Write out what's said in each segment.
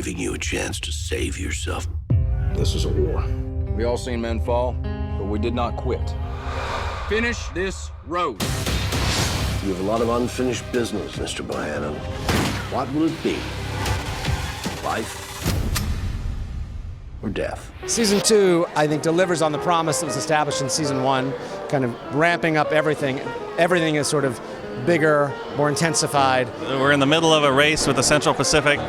giving you a chance to save yourself. This is a war. We all seen men fall, but we did not quit. Finish this road. You have a lot of unfinished business, Mr. Bohannon. What will it be? Life or death? Season 2, I think, delivers on the promise that was established in Season 1, kind of ramping up everything. Everything is sort of bigger, more intensified. We're in the middle of a race with the Central Pacific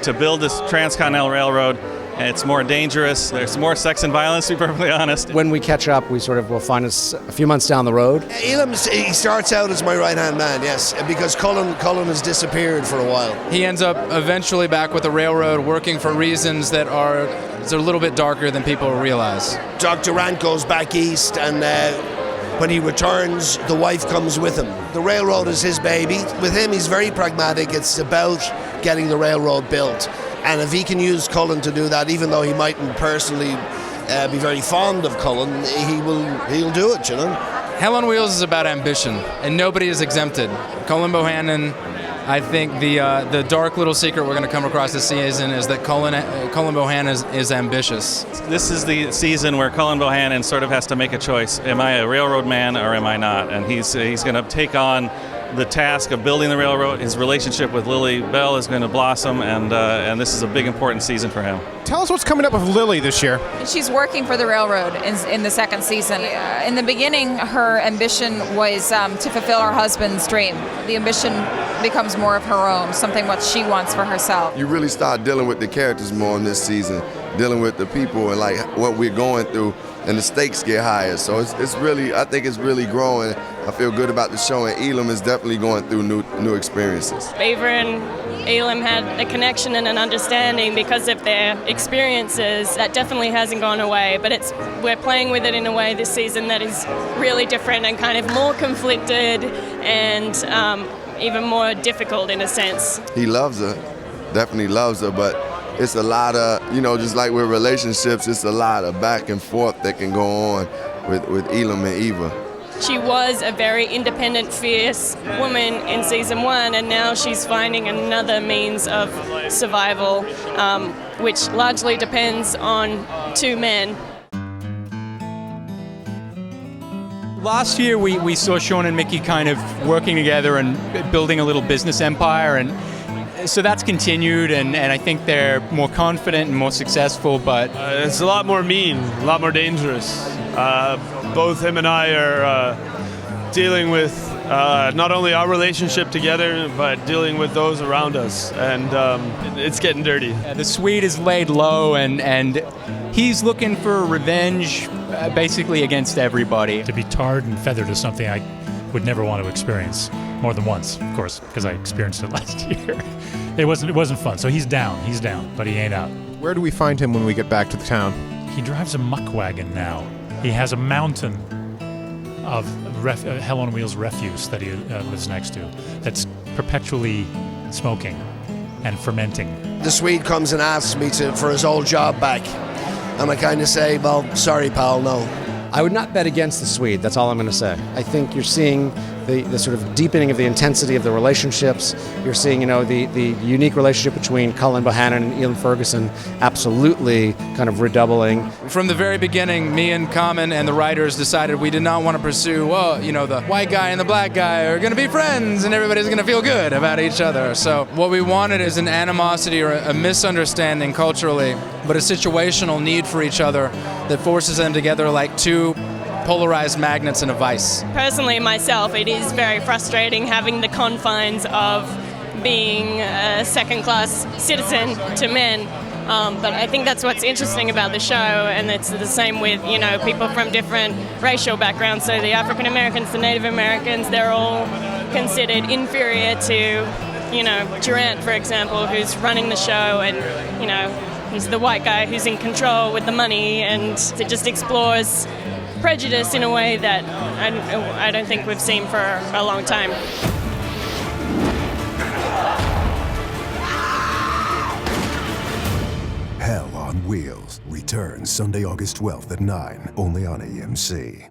to build this transcontinental railroad. It's more dangerous. There's more sex and violence, to be perfectly honest. When we catch up, we sort of will find us a few months down the road. Elam, he starts out as my right-hand man, yes, because Cullen has disappeared for a while. He ends up eventually back with the railroad, working for reasons that are a little bit darker than people realize. Durant goes back east, and when he returns, the wife comes with him. The railroad is his baby. With him, he's very pragmatic. It's about getting the railroad built. And if he can use Cullen to do that, even though he mightn't personally be very fond of Cullen, he'll do it, you know. Hell on Wheels is about ambition, and nobody is exempted. Cullen Bohannon, I think the dark little secret we're going to come across this season is that Cullen Bohannon is ambitious. This is the season where Cullen Bohannon sort of has to make a choice. Am I a railroad man or am I not? And he's going to take on the task of building the railroad. His relationship with Lily Bell is going to blossom, and this is a big, important season for him. Tell us what's coming up with Lily this year. She's working for the railroad in the second season. In the beginning, her ambition was to fulfill her husband's dream. The ambition becomes more of her own, something what she wants for herself. You really start dealing with the characters more in this season, dealing with the people and like what we're going through, and the stakes get higher. So it's really, I think it's really growing. I feel good about the show, and Elam is definitely going through new experiences. Eva and Elam had a connection and an understanding because of their experiences. That definitely hasn't gone away, but we're playing with it in a way this season that is really different and kind of more conflicted and even more difficult in a sense. He loves her, definitely loves her, but it's a lot of, just like with relationships, it's a lot of back and forth that can go on with Elam and Eva. She was a very independent, fierce woman in Season 1, and now she's finding another means of survival, which largely depends on two men. Last year we saw Sean and Mickey kind of working together and building a little business empire, and so that's continued, and I think they're more confident and more successful, but it's a lot more mean, a lot more dangerous. Both him and I are dealing with not only our relationship together, but dealing with those around us, and it's getting dirty. The Swede is laid low, and he's looking for revenge basically against everybody. To be tarred and feathered is something I would never want to experience more than once, of course, because I experienced it last year. It wasn't fun. So he's down, but he ain't out. Where do we find him when we get back to the town? He drives a muck wagon now. He has a mountain of Hell on Wheels refuse that he lives next to that's perpetually smoking and fermenting. The Swede comes and asks me for his old job back, and I kind of say, well, sorry, pal, no. I would not bet against the Swede, that's all I'm going to say. I think you're seeing the sort of deepening of the intensity of the relationships. You're seeing, the unique relationship between Cullen Bohannon and Ian Ferguson absolutely kind of redoubling. From the very beginning, me and Common and the writers decided we did not want to pursue, the white guy and the black guy are going to be friends and everybody's going to feel good about each other. So what we wanted is an animosity or a misunderstanding culturally, but a situational need for each other that forces them together like two polarized magnets in a vice. Personally, myself, it is very frustrating having the confines of being a second-class citizen to men. But I think that's what's interesting about the show, and it's the same with, people from different racial backgrounds. So the African Americans, the Native Americans, they're all considered inferior to, Durant, for example, who's running the show, and, he's the white guy who's in control with the money, and it just explores prejudice in a way that I don't think we've seen for a long time. Hell on Wheels returns Sunday, August 12th at 9, only on AMC.